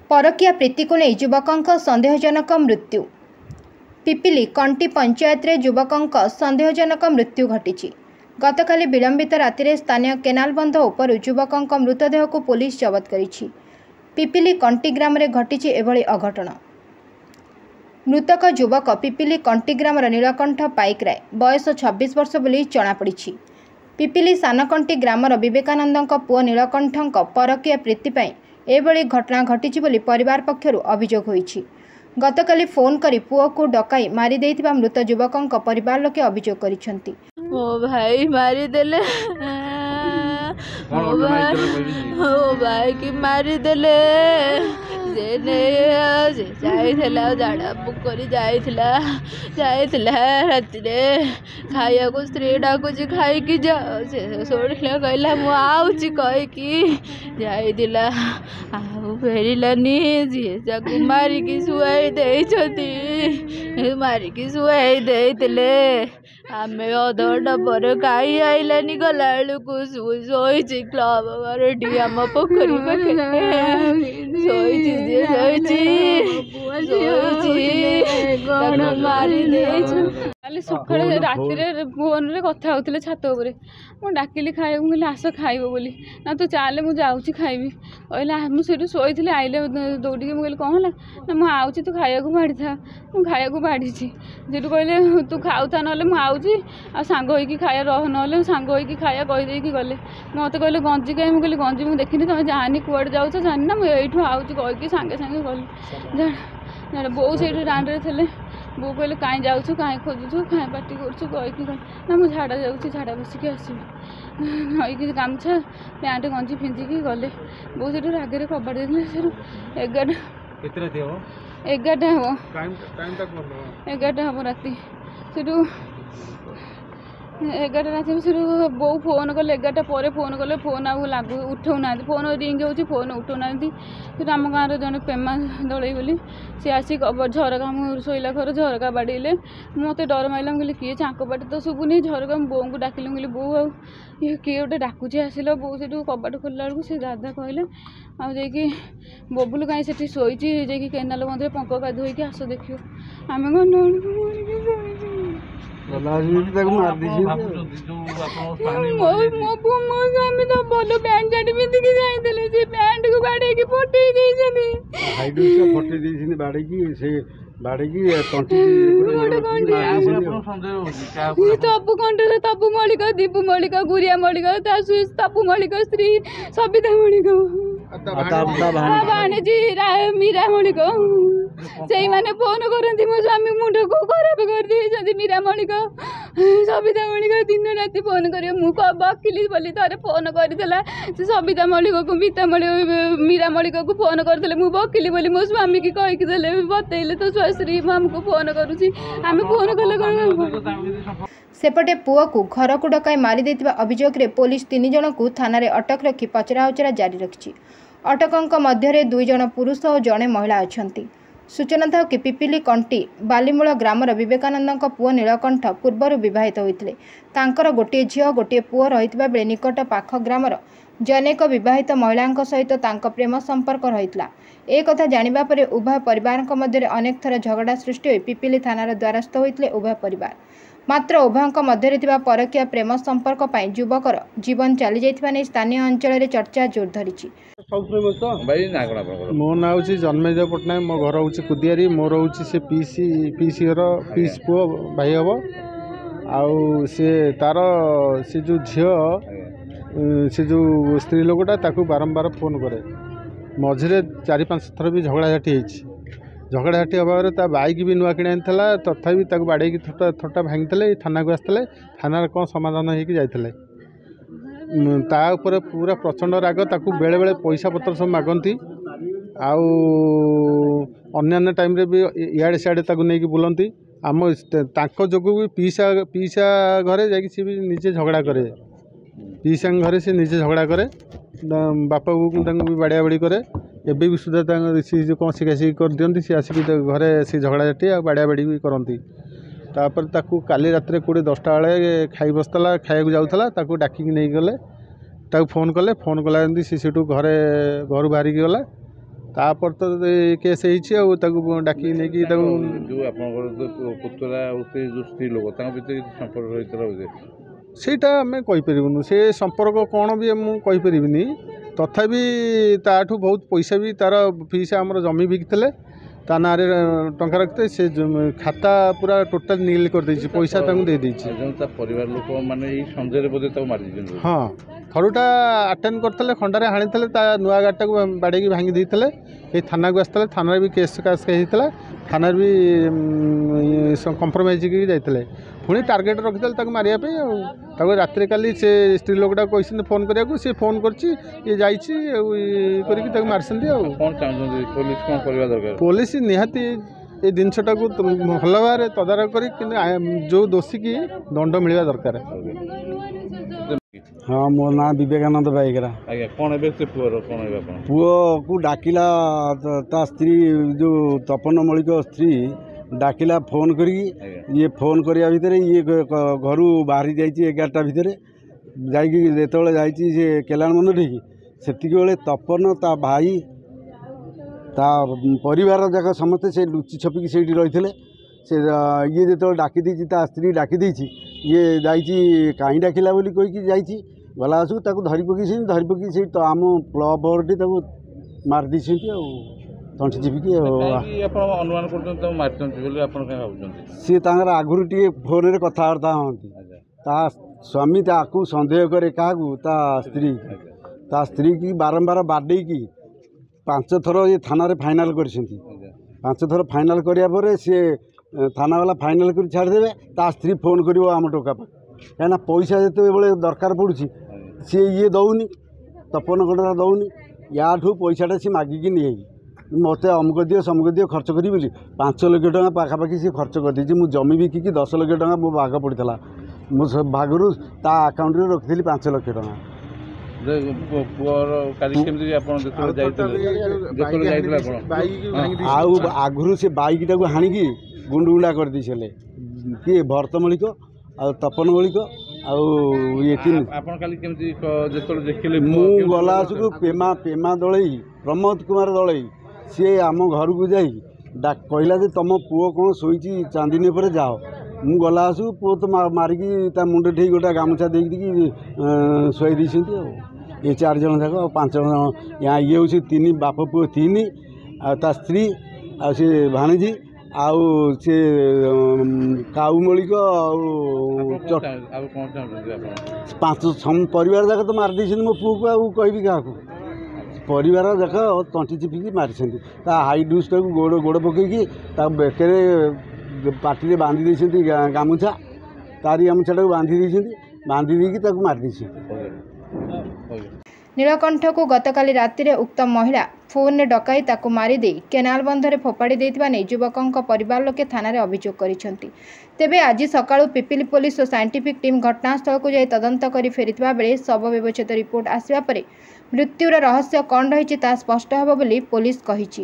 परकीय प्रीति को नहीं युवक सन्देहजनक मृत्यु। पिपिली कंटी पंचायत रे युवक सन्देहजनक मृत्यु घटी। गतकाली विलंबित राति स्थानीय केनाल बंध उपर युवक मृतदेह को पुलिस जबत करिछि। पिपिली कंटी ग्राम रे घटी एभली अघटन। मृतक युवक पिपिली कंटी ग्राम नीलकंठ पाइकराय बयस 26 वर्ष बोली जनापड़ी। पिपिली सानकंटी ग्रामर विवेकानंद पुओ नीलकंठ परकीय प्रीति एभली घटना घटी बोली परिवार पक्षरु अभियोग होईछि। गतकाली फोन करी पुओ को डकाई मारी देइथिबा मृत युवक परिवार लोके अभियोग करिसेंती। मो भाई मारी देले, मो भाई की मारी देले। झाड़ा बुक कर राति खाया को स्त्री डाकुची खाई शोला कहला मुझे कहीकि जाइला फेरलानी जी मारिकी शुआई मारिकी शुआई देते आम अध घंटा पर कहीं आइलानी गला बेलू शोची क्लब घर आम पोखरी पाखे मारी काली सका राति फोन रे कथा होते छात उपर मुझे डाकिली खाया कहली आस खाइब बोली ना तो चाले मुझे जाऊँगी खाइबी कहला मुझे शोई आइले दौड़ी मुझे कौन है ना मुझे तू खाया बाढ़ी था मुझे खाया बाढ़ी से कहले तू खाऊ था ना मुझे सांग होगी खाया रह ना सांग होगी खाया कहीदे गले मत कहले गंजी कहीं मुझे कहली गंजी मुझे देखनी तुम जानी कुआड़े जाऊँ जानी ना मुझे यू आऊँगी कहीकि सांगे सांगे गली जाना बो से दाण्ड थे बो कहले कहीं जाऊँ कहीं खोजुचु कहीं पार्टी कहीकि ना मुझे झाड़ा जाऊँगी झाड़ा बसिकी आसबि नईकि गामछा पैंट गंजी फिंजिकी गले बो से रागे कबाड़ देते से 11टा हम 11टा हम राति से 11टा राति से बो फोन कले 11टा पर फोन कले फोन आउ लागू उठाऊना फोन रिंग हो फोन उठाऊना फिर आम गाँव जड़े पेमा दलई बोली सी आसी झरका शोला घर झरका बाड़े मत डर मारे कहली किए चाक बाट तो शुभुनी झरका बो को डाकिली कहली बो आउ ये किए गोटे डाकुची आसिल बो से कबाट खोलला बेलू से दादा कहले आईकि बबुल कहीं से शोची जा केनाल बंधे पंक गाधोईकि आस देख आम स्वामी तो भल पैंट सार्ट पिंधिकी जाते से पैंट को बाड़े तपु कंठे तपु मलिक दीपू मलिक गुरिया मलिक तपु मलिक स्त्री सबिता मलिक भाणीजी मीरा मलिक से मैंने फोन करती मो स्वामी मुंड को खराब कर मीरा मलिक सबिता मलिक दिन राति फोन कर वकिली बोली थे फोन करला से सबिता मलिक को बीता मलिक मीरा मलिक को फोन करते मुझे वकिली बोली मो स्वामी की कहीकि बतैले तो स्त्री आमको फोन करुँची आम फोन कले सेपटे पुओ को घर को डकाई मारी देथिबा अभियोग रे पुलिस 3 जन को थाना रे अटक रखी पचराउचरा जारी रखिछि। अटकंक मध्य 2 जन पुरुष और जड़े महिला अछंती। सूचना था कि पिपिली कंटी बालीमूल ग्रामर विवेकानंद पुओ नीलकंठ पूर्वर विवाहित होते तांकर गोटे झील गोटे पुओ रही बेले निकट पाख ग्रामर जनेक विवाहित महिला सहित तांक प्रेम संपर्क रहीतला। एक कथा जानिबा परे उभय परिवार मध्य अनेक थर झगड़ा सृष्टि होई पिपिली थानार द्वारस्थ होते उभय परिवार। मात्र उभयों मध्य परकीय प्रेम संपर्क पर युवकर जीवन चली जाइथिबा नै स्थानीय अंचल में चर्चा जोर धरी। मो ना हूँ जन्मेजय पट्टनायक मो घर हूँ कुदियारी मोर हूँ से पीसी घर पीस पुओ भाई हम आउ सी तार से जो झील से जो स्त्री लोकटा ताकू बारंबार फोन करे मझे 4-5 थर भी झगड़ाझाटी झगड़ाझाटी अभाव ता बाइक भी नुआ किणी आनी तथापि ताकू बाड़े थोटा भांगी थाना को आसते थाना कौन समाधान होगी जाते पूरा प्रचंड राग ताकू बेले बेले पैसा पत्र सब मागती अन्य टाइम रे भी इे सियाड़े नहीं बुलती आम जो भी पीसा घरे जा निजे झगड़ा करे पीसा घरे से निजे झगड़ा करे बापा बू को भी बाड़िया बाड़ी करे एबे भी सुधा सी जो कौन शिकाशिक कर दिखती सी आसिक घरे से झगड़ा झाटी आ बाड़िया बाड़ी भी करती तापर ताकू काली रात 10टा बेले खाई बसला खाया जाऊला ताकू डाकिक नहीं गले फोन कले सी घरे घर बाहरिकी गला तापर तो केस डाकी नहीं कि जो पुतला जो स्त्री लोक संपर्क रही ସେଇଟା ଆମେ କହିପାରିବୁନି ସେ ସମ୍ପର୍କ କ'ଣ ବି ମୁଁ କହିପାରିବିନି ତଥାପି ତାଠୁ ବହୁତ ପଇସା ବି ତାର ଫିସ୍ ଆମର ଜମି ବିକିଥିଲେ ତା ନାଁରେ ଟଙ୍କା ରଖିଥିଲେ ସେ ଖାତା ପୁରା ଟୋଟାଲ ନିଲ୍ କରିଦେଇଛି ପଇସା ତାଙ୍କୁ ଦେଇଦେଇଛି ତା ପରିବାର ଲୋକ ମାନେ ଏଇ ସନ୍ଦେହରେ ବୋଧେ ତାକୁ ମାରି ଦେଇଛନ୍ତି ହଁ ଥରୁଟା ଆଟେଣ୍ଡ କରିଥିଲେ ଖଣ୍ଡାରେ ହାଣିଥିଲେ ତା ନୂଆ ଗାଡ଼ିଟାକୁ ବାଡ଼େଇକି ଭାଙ୍ଗି ଦେଇଥିଲେ ଏଇ ଥାନାକୁ ଆସିଥିଲେ ଥାନାରେ ବି କେସ୍ ହେଇଥିଲା ଥାନାରେ ବି କମ୍ପ୍ରମାଇଜ୍ ହେଇକି ଯାଇଥିଲେ ପୁଣି ଟାର୍ଗେଟ୍ ରଖିଥିଲେ ତାକୁ ମାରିବା ପାଇଁ ଆଉ ତାକୁ ରାତିରେ କାଲି ସେ ସ୍ତ୍ରୀ ଲୋକଟା କହିଛନ୍ତି ଫୋନ୍ କରିବାକୁ ସେ ଫୋନ୍ କରିଛି ଇଏ ଯାଇଛି ଆଉ କରିକି ତାକୁ ମାରିଛନ୍ତି ଆଉ କ'ଣ ଚାହୁଁଛନ୍ତି ପୋଲିସ କ'ଣ କରିବା ଦରକାର ପୋଲିସ ନିହାତି ଏ ଜିନିଷଟାକୁ ଭଲ ଭାବରେ ତଦାରଖ କରି କିନ୍ତୁ ଯେଉଁ ଦୋଷୀକି ଦଣ୍ଡ ମିଳିବା ଦରକାର हाँ मो ना विवेकानंद बाईकरा आज्ञा कौन है से पुअर कौन है अपन पुओ को डाकिला ता स्त्री जो तपन मौलिक स्त्री डाकिला फोन करी ये फोन करिया भितर ये घर बाहरी जाइए 11टा भितर जाइए जेतले जाइए से केलाण मन ठीक सेतिक बेले तपन ता भाई ता परिवार जाक समस्ते से लुचि छपिकी से रही से ये जो डाकी दी ता स्त्री डाकी दी ये जाइए कहीं डाकिला बोली कहीकि जाइए गला आसू धरी पकी से तो आम क्लब टी मारदी तंठी चिपिकी अनुमान सी आगुरी टे फोन रे कथबार्ता हमें ता स्वामी ताकू सन्देह करे क्या स्त्री ता स्त्री की बारंबार बाडे की 5 थर ये थाना रे फाइनाल कर 5 थर फाइनाल करिया परे सी थाना वाला फाइनाल कर छाड़देवे ता स्त्री फोन कर आम टोका कहीं पैसा जिते बड़े दरकार पड़ी सी ये दौनी तपन गणरा दौनी या पैसाटा सी मागिकी नहीं मत अमुक दियो खर्च करी 5 लाख टका पाखापाखि सी खर्च कर दी मु जमी बिकिकी 10 लाख टका मो भाग पड़ता मो भागरू ता अकाउंट रे रखी 5 लाख टका आगुरी से बाइक टाक हाणिकी गुंड गुंडा कर दी किए भरत मौलिक आ तपन मौलिक गला पेमा पेमा दलई प्रमोद कुमार दलई सी आम घर को जा कहला तुम पुओ कौन शोची चांदनी पर जाओ मु गला आसु पुओ तो मारिकी मुंड ठीक गोटा गामुछा दे शुई दी ये 4 जन जाक 5 जन यहाँ ये हूँ 3 बाप पुओ 3 आ स्त्री आ भाणीजी आउ से काऊ मौलिक पांच परिवार जाक तो मार दी मो पु को कह क्या परिवार जाक तंटी चिपिकी मारी हाई डूस गोड़ गोड़ पकईकी बेकरे पार्टी बांधी देती गामुछा तारी गामुछा बांधी देकी मारी नीलकंठ को गतकाली राति उक्त महिला फोन डकाई ताकू मारिदे केनाल बंधरे फोपाड़ी देथिबा नै युवकंक परिवार लोके थाना रे अभियोग करिसेंती। तेबे आज सकाळु पिपिली पुलिस और साइंटिफिक टीम घटनास्थल को जाई तदंत करी फेरिथिबा बेले शव व्यवच्छेद रिपोर्ट आसिबा परे मृत्युर रहस्य कौन रही स्पष्ट हेब बोली पुलिस कहिछि।